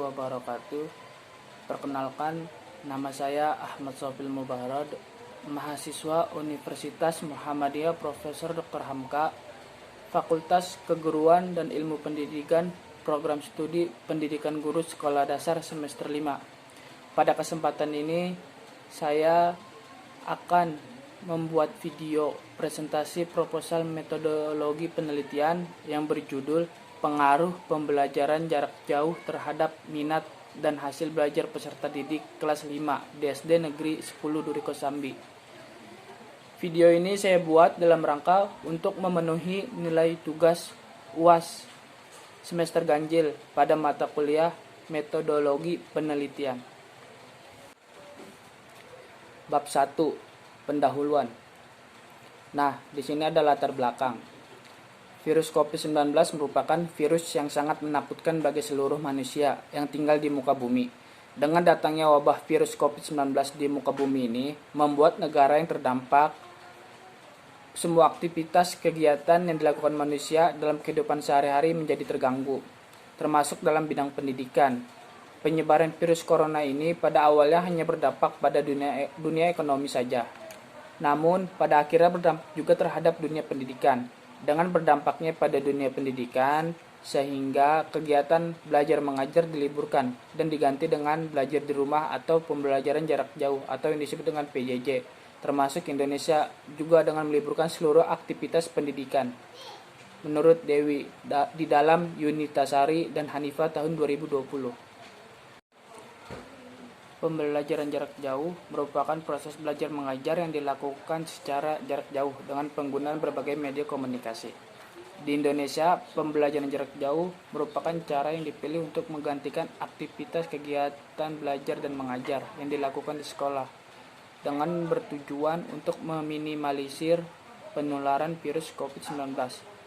wabarakatuh. Perkenalkan, nama saya Ahmad Sofil Mubaharad, mahasiswa Universitas Muhammadiyah Profesor Dr. Hamka, Fakultas Keguruan dan Ilmu Pendidikan, Program Studi Pendidikan Guru Sekolah Dasar semester 5. Pada kesempatan ini, saya akan membuat video presentasi proposal metodologi penelitian yang berjudul Pengaruh Pembelajaran Jarak Jauh terhadap Minat dan Hasil Belajar Peserta Didik Kelas 5 di SD Negeri 10 Duri Kosambi. Video ini saya buat dalam rangka untuk memenuhi nilai tugas UAS semester ganjil pada mata kuliah metodologi penelitian. Bab 1, pendahuluan. Nah, di sini ada latar belakang. Virus COVID-19 merupakan virus yang sangat menakutkan bagi seluruh manusia yang tinggal di muka bumi. Dengan datangnya wabah virus COVID-19 di muka bumi ini, membuat negara yang terdampak semua aktivitas kegiatan yang dilakukan manusia dalam kehidupan sehari-hari menjadi terganggu, termasuk dalam bidang pendidikan. Penyebaran virus corona ini pada awalnya hanya berdampak pada dunia ekonomi saja. Namun, pada akhirnya berdampak juga terhadap dunia pendidikan. Dengan berdampaknya pada dunia pendidikan, sehingga kegiatan belajar mengajar diliburkan dan diganti dengan belajar di rumah atau pembelajaran jarak jauh atau yang disebut dengan PJJ. Termasuk Indonesia juga dengan meliburkan seluruh aktivitas pendidikan. Menurut Dewi di dalam Yunitasari dan Hanifah tahun 2020. Pembelajaran jarak jauh merupakan proses belajar mengajar yang dilakukan secara jarak jauh dengan penggunaan berbagai media komunikasi. Di Indonesia, pembelajaran jarak jauh merupakan cara yang dipilih untuk menggantikan aktivitas kegiatan belajar dan mengajar yang dilakukan di sekolah dengan bertujuan untuk meminimalisir penularan virus COVID-19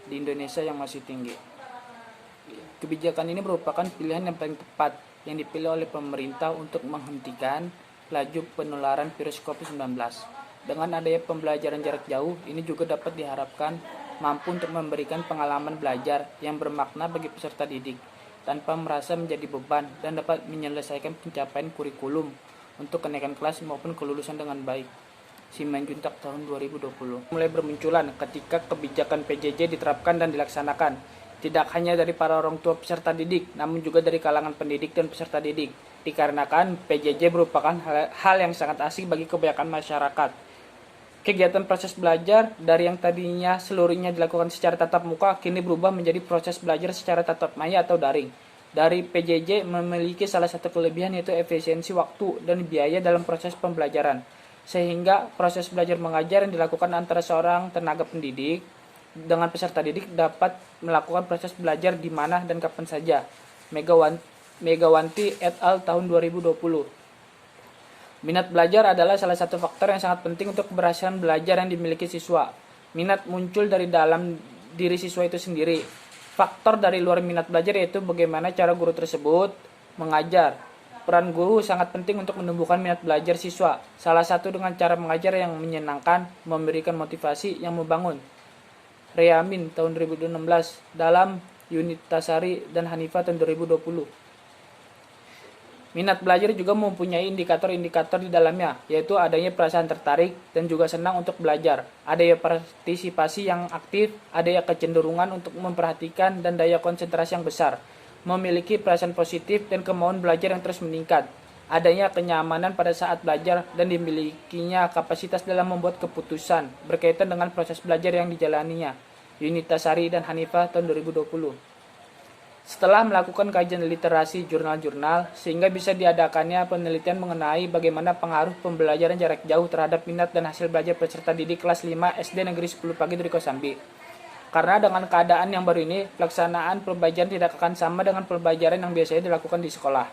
di Indonesia yang masih tinggi. Kebijakan ini merupakan pilihan yang paling tepat yang dipilih oleh pemerintah untuk menghentikan laju penularan virus COVID-19. Dengan adanya pembelajaran jarak jauh, ini juga dapat diharapkan mampu untuk memberikan pengalaman belajar yang bermakna bagi peserta didik, tanpa merasa menjadi beban dan dapat menyelesaikan pencapaian kurikulum untuk kenaikan kelas maupun kelulusan dengan baik. Simanjuntak tahun 2020 mulai bermunculan ketika kebijakan PJJ diterapkan dan dilaksanakan. Tidak hanya dari para orang tua peserta didik, namun juga dari kalangan pendidik dan peserta didik. Dikarenakan PJJ merupakan hal yang sangat asing bagi kebanyakan masyarakat. Kegiatan proses belajar dari yang tadinya seluruhnya dilakukan secara tatap muka, kini berubah menjadi proses belajar secara tatap maya atau daring. Dari PJJ memiliki salah satu kelebihan yaitu efisiensi waktu dan biaya dalam proses pembelajaran. Sehingga proses belajar mengajar yang dilakukan antara seorang tenaga pendidik dengan peserta didik dapat melakukan proses belajar di mana dan kapan saja. Megawanti et al. Tahun 2020. Minat belajar adalah salah satu faktor yang sangat penting untuk keberhasilan belajar yang dimiliki siswa. Minat muncul dari dalam diri siswa itu sendiri. Faktor dari luar minat belajar yaitu bagaimana cara guru tersebut mengajar. Peran guru sangat penting untuk menumbuhkan minat belajar siswa. Salah satu dengan cara mengajar yang menyenangkan, memberikan motivasi yang membangun. Reamin tahun 2016 dalam Yunitasari dan Hanifah tahun 2020. Minat belajar juga mempunyai indikator-indikator di dalamnya, yaitu adanya perasaan tertarik dan juga senang untuk belajar, adanya partisipasi yang aktif, adanya kecenderungan untuk memperhatikan dan daya konsentrasi yang besar, memiliki perasaan positif dan kemauan belajar yang terus meningkat, adanya kenyamanan pada saat belajar dan dimilikinya kapasitas dalam membuat keputusan berkaitan dengan proses belajar yang dijalaninya. Yunitasari dan Hanifah tahun 2020. Setelah melakukan kajian literasi jurnal-jurnal, sehingga bisa diadakannya penelitian mengenai bagaimana pengaruh pembelajaran jarak jauh terhadap minat dan hasil belajar peserta didik kelas 5 SD Negeri 10 Pagi Duri Kosambi. Karena dengan keadaan yang baru ini, pelaksanaan pembelajaran tidak akan sama dengan pembelajaran yang biasanya dilakukan di sekolah.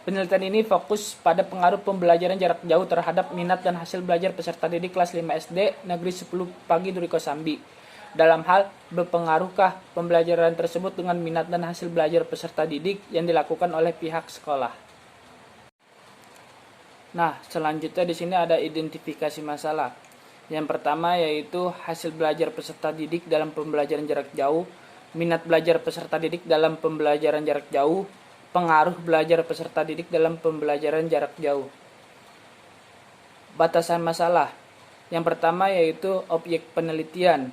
Penelitian ini fokus pada pengaruh pembelajaran jarak jauh terhadap minat dan hasil belajar peserta didik kelas 5 SD Negeri 10 Pagi Duri Kosambi. Dalam hal berpengaruhkah pembelajaran tersebut dengan minat dan hasil belajar peserta didik yang dilakukan oleh pihak sekolah. Nah, selanjutnya di sini ada identifikasi masalah. Yang pertama yaitu hasil belajar peserta didik dalam pembelajaran jarak jauh, minat belajar peserta didik dalam pembelajaran jarak jauh, Pengaruh belajar peserta didik dalam pembelajaran jarak jauh. Batasan masalah. Yang pertama yaitu objek penelitian.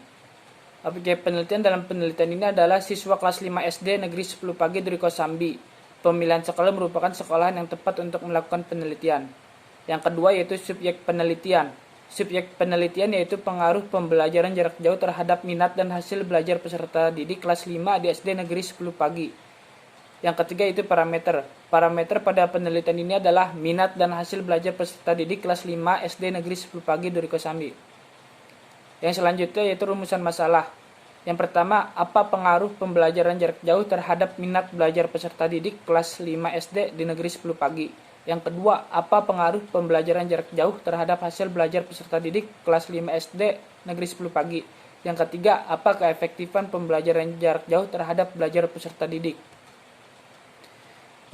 Objek penelitian dalam penelitian ini adalah siswa kelas 5 SD Negeri 10 Pagi Duri Kosambi. Pemilihan sekolah merupakan sekolahan yang tepat untuk melakukan penelitian. Yang kedua yaitu subjek penelitian. Subjek penelitian yaitu pengaruh pembelajaran jarak jauh terhadap minat dan hasil belajar peserta didik kelas 5 di SD Negeri 10 Pagi. Yang ketiga itu parameter. Parameter pada penelitian ini adalah minat dan hasil belajar peserta didik kelas 5 SD Negeri 10 Pagi Duri Kosambi. Yang selanjutnya yaitu rumusan masalah. Yang pertama, apa pengaruh pembelajaran jarak jauh terhadap minat belajar peserta didik kelas 5 SD di Negeri 10 Pagi? Yang kedua, apa pengaruh pembelajaran jarak jauh terhadap hasil belajar peserta didik kelas 5 SD Negeri 10 Pagi? Yang ketiga, apa keefektifan pembelajaran jarak jauh terhadap belajar peserta didik?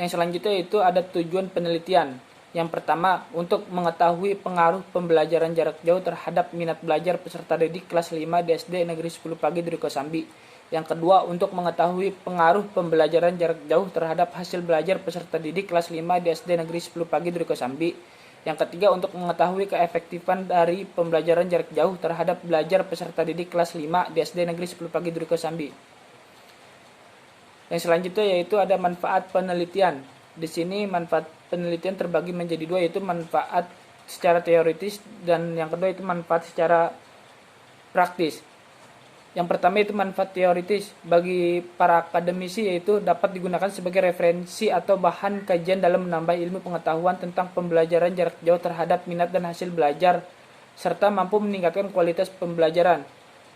Yang selanjutnya itu ada tujuan penelitian. Yang pertama, untuk mengetahui pengaruh pembelajaran jarak jauh terhadap minat belajar peserta didik kelas 5 di SD Negeri 10 Pagi Duri Kosambi. Yang kedua, untuk mengetahui pengaruh pembelajaran jarak jauh terhadap hasil belajar peserta didik kelas 5 di SD Negeri 10 Pagi Duri Kosambi. Yang ketiga, untuk mengetahui keefektifan dari pembelajaran jarak jauh terhadap belajar peserta didik kelas 5 di SD Negeri 10 Pagi Duri Kosambi. Yang selanjutnya yaitu ada manfaat penelitian. Di sini manfaat penelitian terbagi menjadi dua, yaitu manfaat secara teoritis dan yang kedua itu manfaat secara praktis. Yang pertama itu manfaat teoritis bagi para akademisi, yaitu dapat digunakan sebagai referensi atau bahan kajian dalam menambah ilmu pengetahuan tentang pembelajaran jarak jauh terhadap minat dan hasil belajar serta mampu meningkatkan kualitas pembelajaran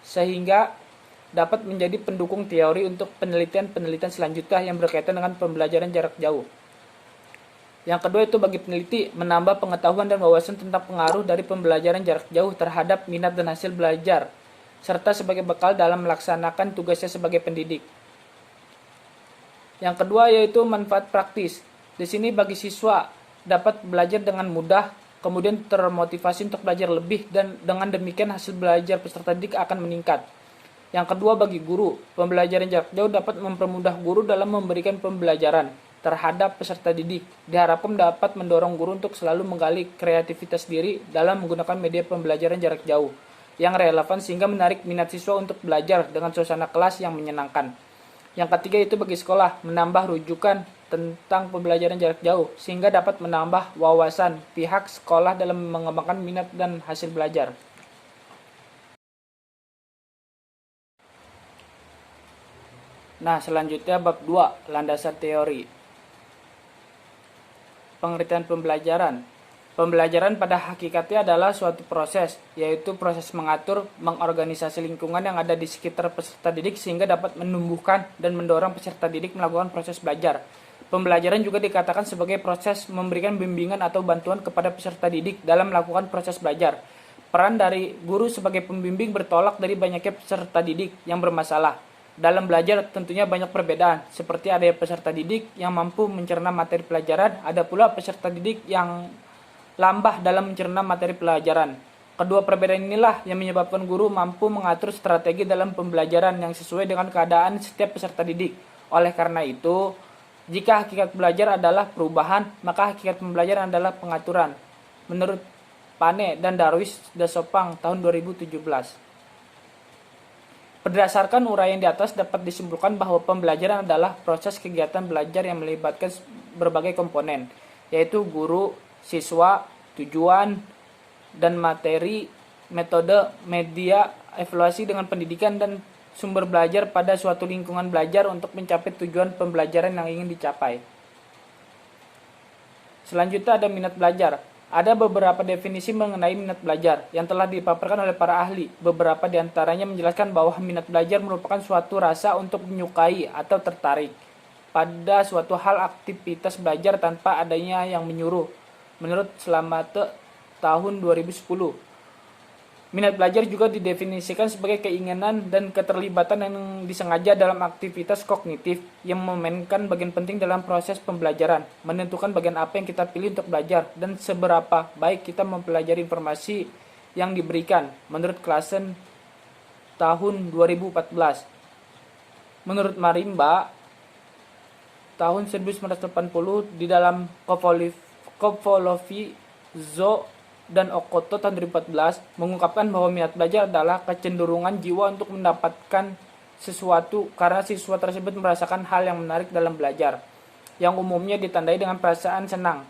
sehingga dapat menjadi pendukung teori untuk penelitian-penelitian selanjutnya yang berkaitan dengan pembelajaran jarak jauh. Yang kedua itu bagi peneliti menambah pengetahuan dan wawasan tentang pengaruh dari pembelajaran jarak jauh terhadap minat dan hasil belajar serta sebagai bekal dalam melaksanakan tugasnya sebagai pendidik. Yang kedua yaitu manfaat praktis. Di sini bagi siswa dapat belajar dengan mudah, kemudian termotivasi untuk belajar lebih dan dengan demikian hasil belajar peserta didik akan meningkat. Yang kedua bagi guru, pembelajaran jarak jauh dapat mempermudah guru dalam memberikan pembelajaran terhadap peserta didik. Diharapkan dapat mendorong guru untuk selalu menggali kreativitas diri dalam menggunakan media pembelajaran jarak jauh yang relevan sehingga menarik minat siswa untuk belajar dengan suasana kelas yang menyenangkan. Yang ketiga itu bagi sekolah, menambah rujukan tentang pembelajaran jarak jauh sehingga dapat menambah wawasan pihak sekolah dalam mengembangkan minat dan hasil belajar. Nah, selanjutnya bab 2, landasan teori. Pengertian pembelajaran. Pembelajaran pada hakikatnya adalah suatu proses, yaitu proses mengatur, mengorganisasi lingkungan yang ada di sekitar peserta didik sehingga dapat menumbuhkan dan mendorong peserta didik melakukan proses belajar. Pembelajaran juga dikatakan sebagai proses memberikan bimbingan atau bantuan kepada peserta didik dalam melakukan proses belajar. Peran dari guru sebagai pembimbing bertolak dari banyaknya peserta didik yang bermasalah. Dalam belajar tentunya banyak perbedaan, seperti ada peserta didik yang mampu mencerna materi pelajaran, ada pula peserta didik yang lambat dalam mencerna materi pelajaran. Kedua perbedaan inilah yang menyebabkan guru mampu mengatur strategi dalam pembelajaran yang sesuai dengan keadaan setiap peserta didik. Oleh karena itu, jika hakikat belajar adalah perubahan, maka hakikat pembelajaran adalah pengaturan. Menurut Pane dan Darwis Dasopang tahun 2017. Berdasarkan uraian di atas dapat disimpulkan bahwa pembelajaran adalah proses kegiatan belajar yang melibatkan berbagai komponen, yaitu guru, siswa, tujuan, dan materi, metode, media, evaluasi dengan pendidikan, dan sumber belajar pada suatu lingkungan belajar untuk mencapai tujuan pembelajaran yang ingin dicapai. Selanjutnya ada minat belajar. Ada beberapa definisi mengenai minat belajar yang telah dipaparkan oleh para ahli. Beberapa di antaranya menjelaskan bahwa minat belajar merupakan suatu rasa untuk menyukai atau tertarik pada suatu hal aktivitas belajar tanpa adanya yang menyuruh. Menurut Slamate tahun 2010. Minat belajar juga didefinisikan sebagai keinginan dan keterlibatan yang disengaja dalam aktivitas kognitif yang memainkan bagian penting dalam proses pembelajaran, menentukan bagian apa yang kita pilih untuk belajar dan seberapa baik kita mempelajari informasi yang diberikan. Menurut Klassen tahun 2014. Menurut Marimba tahun 1980 di dalam Kopolovi, Zo, dan Okoto tahun 2014 mengungkapkan bahwa minat belajar adalah kecenderungan jiwa untuk mendapatkan sesuatu karena siswa tersebut merasakan hal yang menarik dalam belajar, yang umumnya ditandai dengan perasaan senang.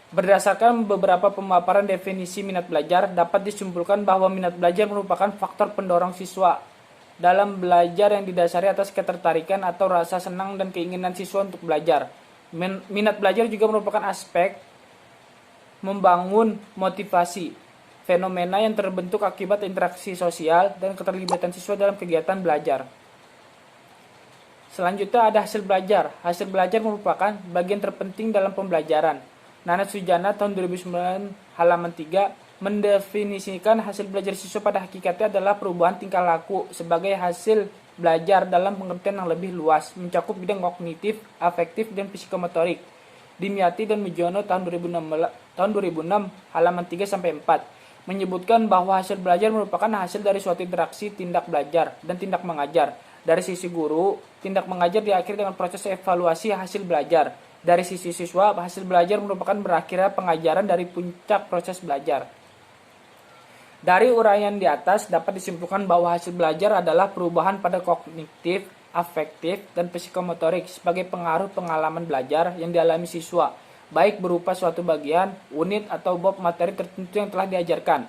Berdasarkan beberapa pemaparan definisi minat belajar, dapat disimpulkan bahwa minat belajar merupakan faktor pendorong siswa dalam belajar yang didasari atas ketertarikan atau rasa senang dan keinginan siswa untuk belajar. Minat belajar juga merupakan aspek membangun motivasi, fenomena yang terbentuk akibat interaksi sosial dan keterlibatan siswa dalam kegiatan belajar. Selanjutnya ada hasil belajar. Hasil belajar merupakan bagian terpenting dalam pembelajaran. Nana Sujana tahun 2009 halaman 3 mendefinisikan hasil belajar siswa pada hakikatnya adalah perubahan tingkah laku sebagai hasil belajar dalam pengertian yang lebih luas, mencakup bidang kognitif, afektif, dan psikomotorik. Dimyati dan Mujono tahun 2006 halaman 3-4 menyebutkan bahwa hasil belajar merupakan hasil dari suatu interaksi tindak belajar dan tindak mengajar. Dari sisi guru, tindak mengajar diakhiri dengan proses evaluasi hasil belajar. Dari sisi siswa, hasil belajar merupakan berakhirnya pengajaran dari puncak proses belajar. Dari uraian di atas dapat disimpulkan bahwa hasil belajar adalah perubahan pada kognitif, afektif, dan psikomotorik sebagai pengaruh pengalaman belajar yang dialami siswa, baik berupa suatu bagian, unit, atau bab materi tertentu yang telah diajarkan.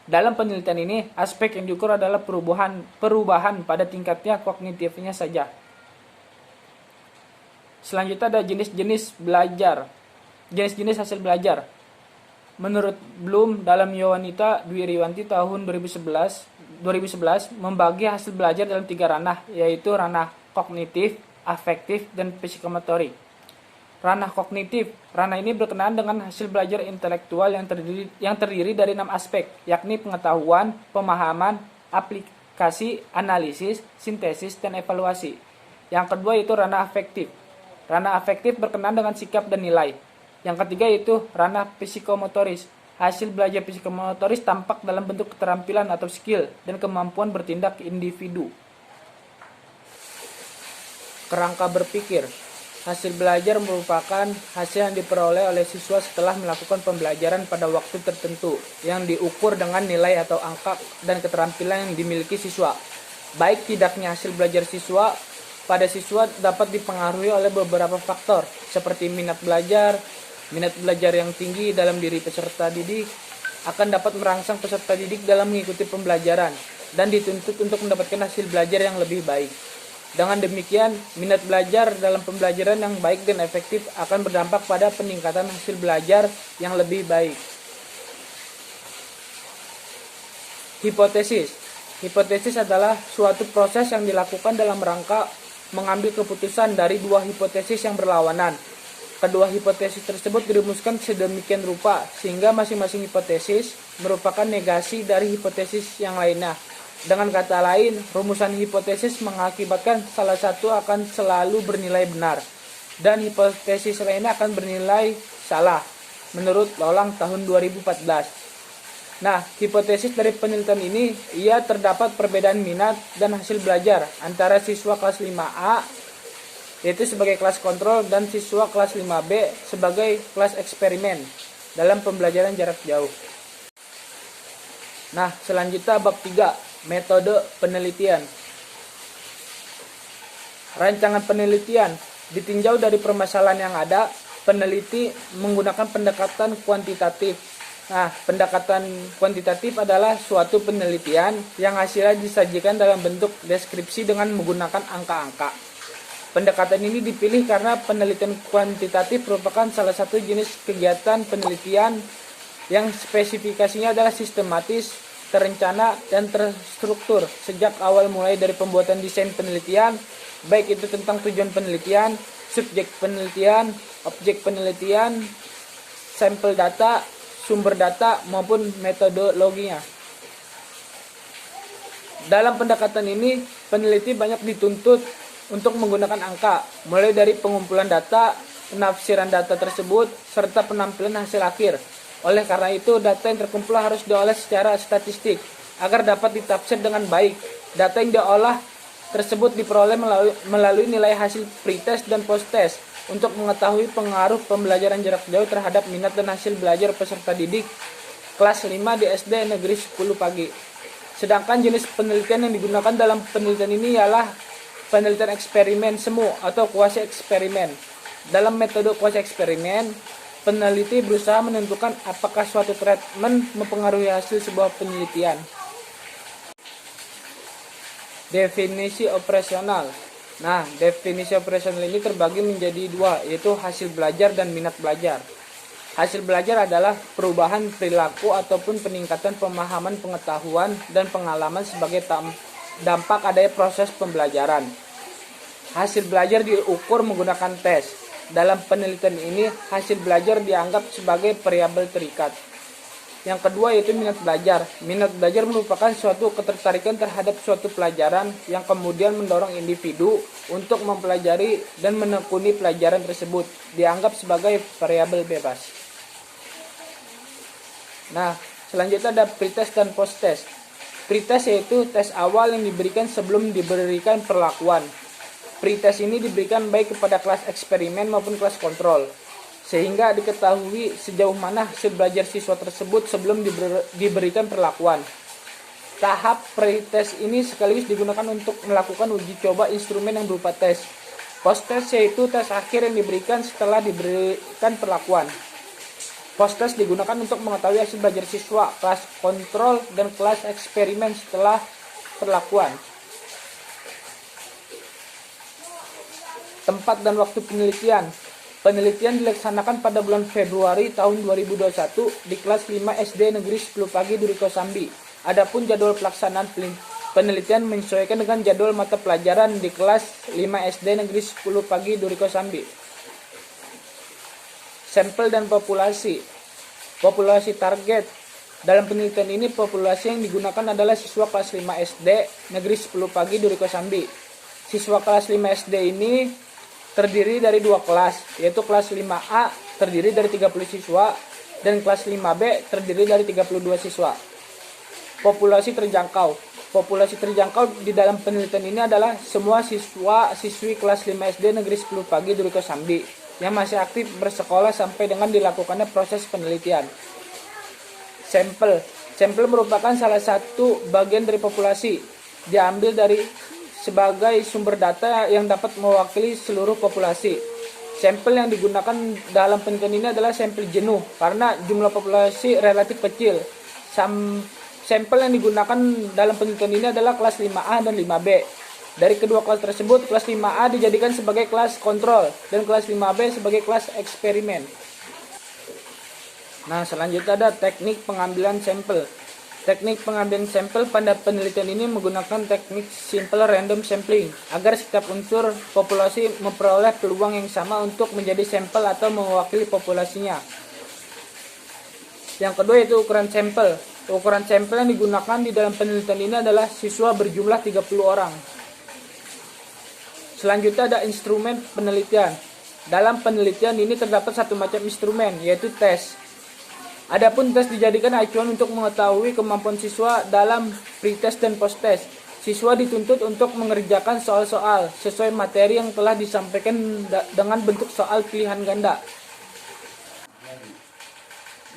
Dalam penelitian ini, aspek yang diukur adalah perubahan pada tingkatnya kognitifnya saja. Selanjutnya ada jenis-jenis belajar. Jenis-jenis hasil belajar. Menurut Bloom dalam Yowanita Dwi Riwanti tahun 2011 membagi hasil belajar dalam 3 ranah, yaitu ranah kognitif, afektif, dan psikomotorik. Ranah kognitif. Ranah ini berkenaan dengan hasil belajar intelektual yang terdiri dari 6 aspek, yakni pengetahuan, pemahaman, aplikasi, analisis, sintesis, dan evaluasi. Yang kedua itu ranah afektif. Ranah afektif berkenaan dengan sikap dan nilai. Yang ketiga itu ranah psikomotoris. Hasil belajar psikomotoris tampak dalam bentuk keterampilan atau skill dan kemampuan bertindak individu. Kerangka berpikir. Hasil belajar merupakan hasil yang diperoleh oleh siswa setelah melakukan pembelajaran pada waktu tertentu yang diukur dengan nilai atau angka dan keterampilan yang dimiliki siswa. Baik tidaknya hasil belajar siswa pada siswa dapat dipengaruhi oleh beberapa faktor seperti minat belajar yang tinggi dalam diri peserta didik akan dapat merangsang peserta didik dalam mengikuti pembelajaran dan dituntut untuk mendapatkan hasil belajar yang lebih baik. Dengan demikian, minat belajar dalam pembelajaran yang baik dan efektif akan berdampak pada peningkatan hasil belajar yang lebih baik. Hipotesis. Hipotesis adalah suatu proses yang dilakukan dalam rangka mengambil keputusan dari 2 hipotesis yang berlawanan. Kedua hipotesis tersebut dirumuskan sedemikian rupa sehingga masing-masing hipotesis merupakan negasi dari hipotesis yang lainnya. Dengan kata lain, rumusan hipotesis mengakibatkan salah satu akan selalu bernilai benar dan hipotesis lainnya akan bernilai salah menurut Lolang tahun 2014. Nah, hipotesis dari penelitian ini, ia terdapat perbedaan minat dan hasil belajar antara siswa kelas 5A, yaitu sebagai kelas kontrol, dan siswa kelas 5B sebagai kelas eksperimen dalam pembelajaran jarak jauh. Nah, selanjutnya bab 3, metode penelitian. Rancangan penelitian ditinjau dari permasalahan yang ada, peneliti menggunakan pendekatan kuantitatif. Nah, pendekatan kuantitatif adalah suatu penelitian yang hasilnya disajikan dalam bentuk deskripsi dengan menggunakan angka-angka. Pendekatan ini dipilih karena penelitian kuantitatif merupakan salah satu jenis kegiatan penelitian yang spesifikasinya adalah sistematis, terencana, dan terstruktur sejak awal mulai dari pembuatan desain penelitian, baik itu tentang tujuan penelitian, subjek penelitian, objek penelitian, sampel data, sumber data, maupun metodologinya. Dalam pendekatan ini, peneliti banyak dituntut untuk menggunakan angka, mulai dari pengumpulan data, penafsiran data tersebut, serta penampilan hasil akhir. Oleh karena itu, data yang terkumpul harus diolah secara statistik, agar dapat ditafsir dengan baik. Data yang diolah tersebut diperoleh melalui nilai hasil pretest dan posttest untuk mengetahui pengaruh pembelajaran jarak jauh terhadap minat dan hasil belajar peserta didik kelas 5 di SD Negeri 10 Pagi. Sedangkan jenis penelitian yang digunakan dalam penelitian ini ialah penelitian eksperimen semu atau kuasi eksperimen. Dalam metode kuasi eksperimen, peneliti berusaha menentukan apakah suatu treatment mempengaruhi hasil sebuah penelitian. Definisi operasional. Nah, definisi operasional ini terbagi menjadi dua, yaitu hasil belajar dan minat belajar. Hasil belajar adalah perubahan perilaku ataupun peningkatan pemahaman pengetahuan dan pengalaman sebagai dampak adanya proses pembelajaran. Hasil belajar diukur menggunakan tes. Dalam penelitian ini, hasil belajar dianggap sebagai variabel terikat. Yang kedua yaitu minat belajar. Minat belajar merupakan suatu ketertarikan terhadap suatu pelajaran yang kemudian mendorong individu untuk mempelajari dan menekuni pelajaran tersebut. Dianggap sebagai variabel bebas. Nah, selanjutnya ada pretest dan posttest. Pretest yaitu tes awal yang diberikan sebelum diberikan perlakuan. Pretest ini diberikan baik kepada kelas eksperimen maupun kelas kontrol, sehingga diketahui sejauh mana hasil belajar siswa tersebut sebelum diberikan perlakuan. Tahap pretest ini sekaligus digunakan untuk melakukan uji coba instrumen yang berupa tes. Posttest yaitu tes akhir yang diberikan setelah diberikan perlakuan. Posttest digunakan untuk mengetahui hasil belajar siswa kelas kontrol dan kelas eksperimen setelah perlakuan. Tempat dan waktu penelitian. Penelitian dilaksanakan pada bulan Februari tahun 2021 di kelas 5 SD Negeri 10 Pagi Duri Kosambi. Adapun jadwal pelaksanaan penelitian menyesuaikan dengan jadwal mata pelajaran di kelas 5 SD Negeri 10 Pagi Duri Kosambi. Sampel dan populasi. Populasi target. Dalam penelitian ini populasi yang digunakan adalah siswa kelas 5 SD Negeri 10 Pagi Duri Kosambi. Siswa kelas 5 SD ini terdiri dari dua kelas, yaitu kelas 5A terdiri dari 30 siswa dan kelas 5B terdiri dari 32 siswa. Populasi terjangkau. Populasi terjangkau di dalam penelitian ini adalah semua siswa-siswi kelas 5 SD Negeri 10 Pagi Duri Kosambi yang masih aktif bersekolah sampai dengan dilakukannya proses penelitian. Sampel. Sampel merupakan salah satu bagian dari populasi, diambil dari sebagai sumber data yang dapat mewakili seluruh populasi. Sampel yang digunakan dalam penelitian ini adalah sampel jenuh karena jumlah populasi relatif kecil. Sampel yang digunakan dalam penelitian ini adalah kelas 5A dan 5B. Dari kedua kelas tersebut, kelas 5A dijadikan sebagai kelas kontrol dan kelas 5B sebagai kelas eksperimen. Nah, selanjutnya ada teknik pengambilan sampel. Teknik pengambilan sampel pada penelitian ini menggunakan teknik simple random sampling agar setiap unsur populasi memperoleh peluang yang sama untuk menjadi sampel atau mewakili populasinya. Yang kedua yaitu ukuran sampel. Ukuran sampel yang digunakan di dalam penelitian ini adalah siswa berjumlah 30 orang. Selanjutnya ada instrumen penelitian. Dalam penelitian ini terdapat satu macam instrumen yaitu tes. Adapun tes dijadikan acuan untuk mengetahui kemampuan siswa dalam pretest dan posttest. Siswa dituntut untuk mengerjakan soal-soal sesuai materi yang telah disampaikan dengan bentuk soal pilihan ganda.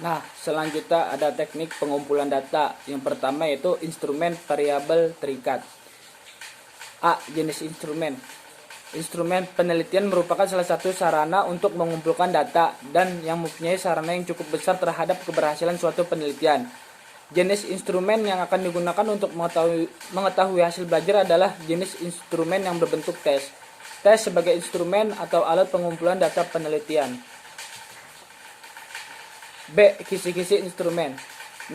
Nah, selanjutnya ada teknik pengumpulan data. Yang pertama yaitu instrumen variabel terikat. A. Jenis instrumen. Instrumen penelitian merupakan salah satu sarana untuk mengumpulkan data dan yang mempunyai sarana yang cukup besar terhadap keberhasilan suatu penelitian. Jenis instrumen yang akan digunakan untuk mengetahui hasil belajar adalah jenis instrumen yang berbentuk tes. Tes sebagai instrumen atau alat pengumpulan data penelitian. B. Kisi-kisi instrumen.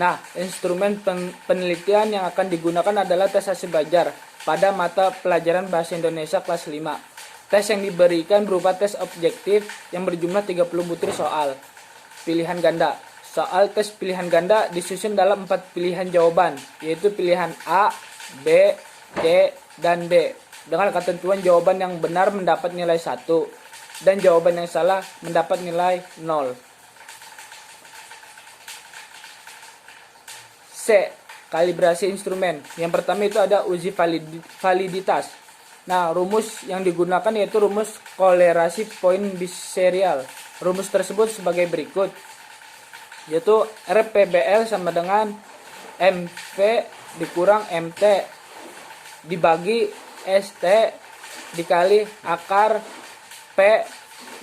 Nah, instrumen penelitian yang akan digunakan adalah tes hasil belajar pada mata pelajaran Bahasa Indonesia kelas 5. Tes yang diberikan berupa tes objektif yang berjumlah 30 butir soal. Pilihan ganda. Soal tes pilihan ganda disusun dalam 4 pilihan jawaban, yaitu pilihan A, B, C, dan D. Dengan ketentuan jawaban yang benar mendapat nilai 1 dan jawaban yang salah mendapat nilai 0. C. Kalibrasi instrumen. Yang pertama itu ada uji validitas. Nah, rumus yang digunakan yaitu rumus kolerasi poin biserial. Rumus tersebut sebagai berikut, yaitu RPBL sama dengan MV dikurang MT dibagi ST dikali akar P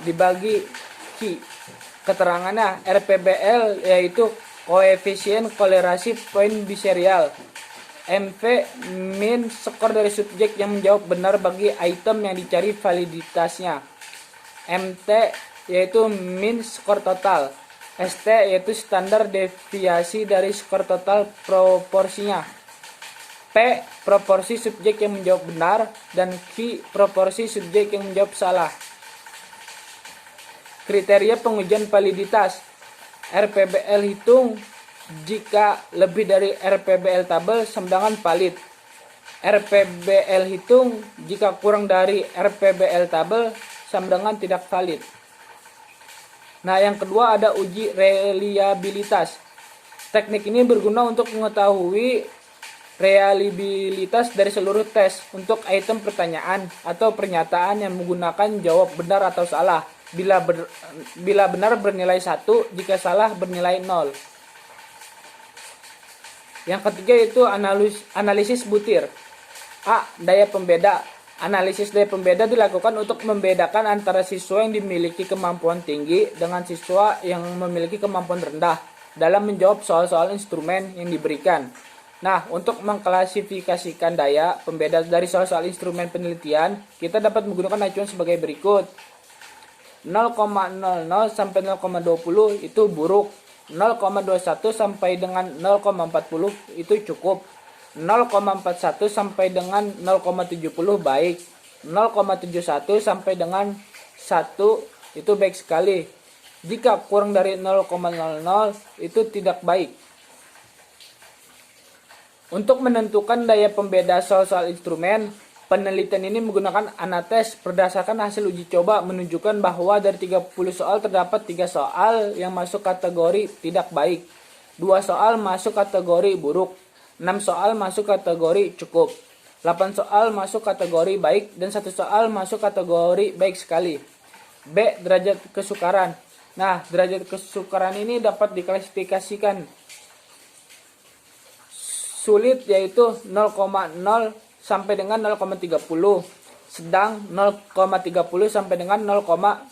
dibagi Q. Keterangannya, RPBL yaitu koefisien kolerasi poin biserial. MV min skor dari subjek yang menjawab benar bagi item yang dicari validitasnya. MT yaitu min skor total. ST yaitu standar deviasi dari skor total proporsinya. P proporsi subjek yang menjawab benar dan Q proporsi subjek yang menjawab salah. Kriteria pengujian validitas. RPBL hitung jika lebih dari RPBL tabel sama dengan valid. RPBL hitung jika kurang dari RPBL tabel sama dengan tidak valid. Nah, yang kedua ada uji reliabilitas. Teknik ini berguna untuk mengetahui reliabilitas dari seluruh tes untuk item pertanyaan atau pernyataan yang menggunakan jawab benar atau salah. Bila benar bernilai 1, jika salah bernilai 0. Yang ketiga yaitu analisis butir. A. Daya pembeda. Analisis daya pembeda dilakukan untuk membedakan antara siswa yang dimiliki kemampuan tinggi dengan siswa yang memiliki kemampuan rendah dalam menjawab soal-soal instrumen yang diberikan. Nah, untuk mengklasifikasikan daya pembeda dari soal-soal instrumen penelitian, kita dapat menggunakan acuan sebagai berikut. 0,00 sampai 0,20 itu buruk. 0,21 sampai dengan 0,40 itu cukup. 0,41 sampai dengan 0,70 baik. 0,71 sampai dengan 1 itu baik sekali. Jika kurang dari 0,00 itu tidak baik. Untuk menentukan daya pembeda soal-soal instrumen, penelitian ini menggunakan anates berdasarkan hasil uji coba menunjukkan bahwa dari 30 soal terdapat 3 soal yang masuk kategori tidak baik, 2 soal masuk kategori buruk, 6 soal masuk kategori cukup, 8 soal masuk kategori baik, dan 1 soal masuk kategori baik sekali. B. Derajat kesukaran. Nah, derajat kesukaran ini dapat diklasifikasikan sulit yaitu 0,0 sampai dengan 0,30, sedang 0,30 sampai dengan 0,99,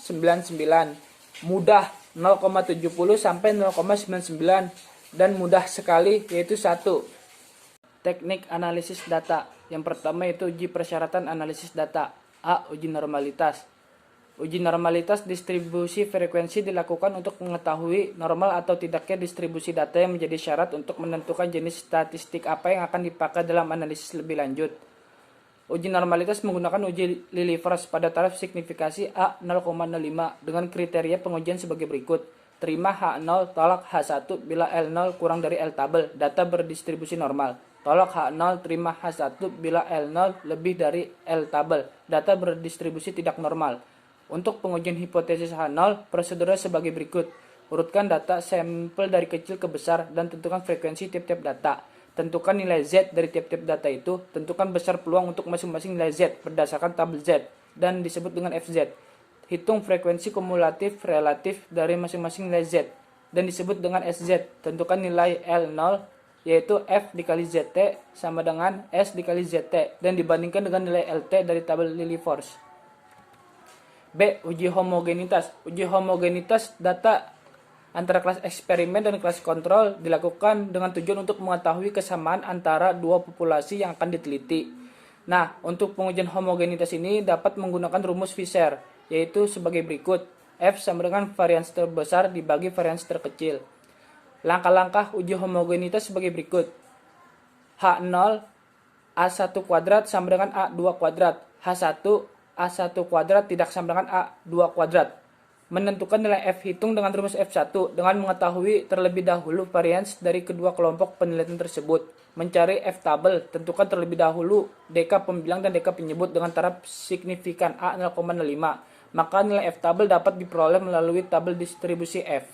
mudah 0,70 sampai 0,99, dan mudah sekali yaitu 1. Teknik analisis data. Yang pertama yaitu uji persyaratan analisis data. A. Uji normalitas. Uji normalitas distribusi frekuensi dilakukan untuk mengetahui normal atau tidaknya distribusi data yang menjadi syarat untuk menentukan jenis statistik apa yang akan dipakai dalam analisis lebih lanjut. Uji normalitas menggunakan uji Lilliefors pada taraf signifikasi A 0,05 dengan kriteria pengujian sebagai berikut. Terima H0, tolak H1 bila L0 kurang dari L tabel, data berdistribusi normal. Tolak H0, terima H1 bila L0 lebih dari L tabel, data berdistribusi tidak normal. Untuk pengujian hipotesis H0, prosedurnya sebagai berikut. Urutkan data sampel dari kecil ke besar dan tentukan frekuensi tiap-tiap data. Tentukan nilai Z dari tiap-tiap data itu. Tentukan besar peluang untuk masing-masing nilai Z berdasarkan tabel Z dan disebut dengan FZ. Hitung frekuensi kumulatif relatif dari masing-masing nilai Z dan disebut dengan SZ. Tentukan nilai L0 yaitu F dikali ZT sama dengan S dikali ZT dan dibandingkan dengan nilai LT dari tabel Lilliefors. B. Uji homogenitas. Uji homogenitas data antara kelas eksperimen dan kelas kontrol dilakukan dengan tujuan untuk mengetahui kesamaan antara dua populasi yang akan diteliti. Nah, untuk pengujian homogenitas ini dapat menggunakan rumus Fisher, yaitu sebagai berikut. F sama dengan varians terbesar dibagi varians terkecil. Langkah-langkah uji homogenitas sebagai berikut. H0 A1 kuadrat sama dengan A2 kuadrat. H1 A1 kuadrat tidak sama dengan A2 kuadrat. Menentukan nilai F hitung dengan rumus F1 dengan mengetahui terlebih dahulu varians dari kedua kelompok penelitian tersebut. Mencari F tabel, tentukan terlebih dahulu deka pembilang dan deka penyebut dengan taraf signifikan A 0,05. Maka nilai F tabel dapat diperoleh melalui tabel distribusi F.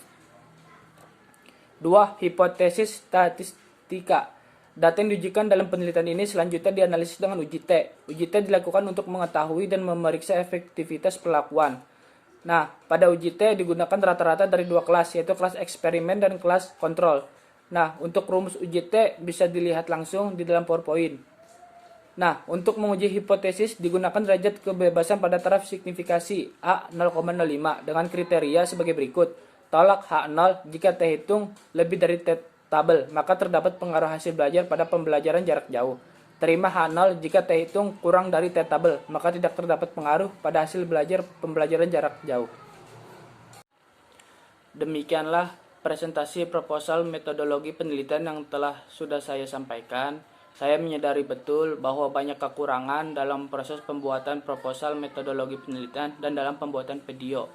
2. Hipotesis statistika. Data yang diujikan dalam penelitian ini selanjutnya dianalisis dengan uji T. Uji T dilakukan untuk mengetahui dan memeriksa efektivitas perlakuan. Nah, pada uji T digunakan rata-rata dari dua kelas, yaitu kelas eksperimen dan kelas kontrol. Nah, untuk rumus uji T bisa dilihat langsung di dalam PowerPoint. Nah, untuk menguji hipotesis digunakan derajat kebebasan pada taraf signifikasi A 0,05 dengan kriteria sebagai berikut. Tolak H0 jika T hitung lebih dari T tabel, maka terdapat pengaruh hasil belajar pada pembelajaran jarak jauh. Terima H0 jika T hitung kurang dari T tabel, maka tidak terdapat pengaruh pada hasil belajar pembelajaran jarak jauh. Demikianlah presentasi proposal metodologi penelitian yang telah sudah saya sampaikan. Saya menyadari betul bahwa banyak kekurangan dalam proses pembuatan proposal metodologi penelitian dan dalam pembuatan video.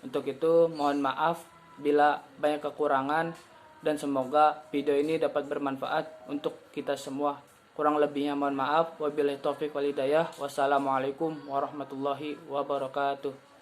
Untuk itu, mohon maaf bila banyak kekurangan dan semoga video ini dapat bermanfaat untuk kita semua. Kurang lebihnya mohon maaf. Wabillahi taufiq wal hidayah. Wassalamualaikum warahmatullahi wabarakatuh.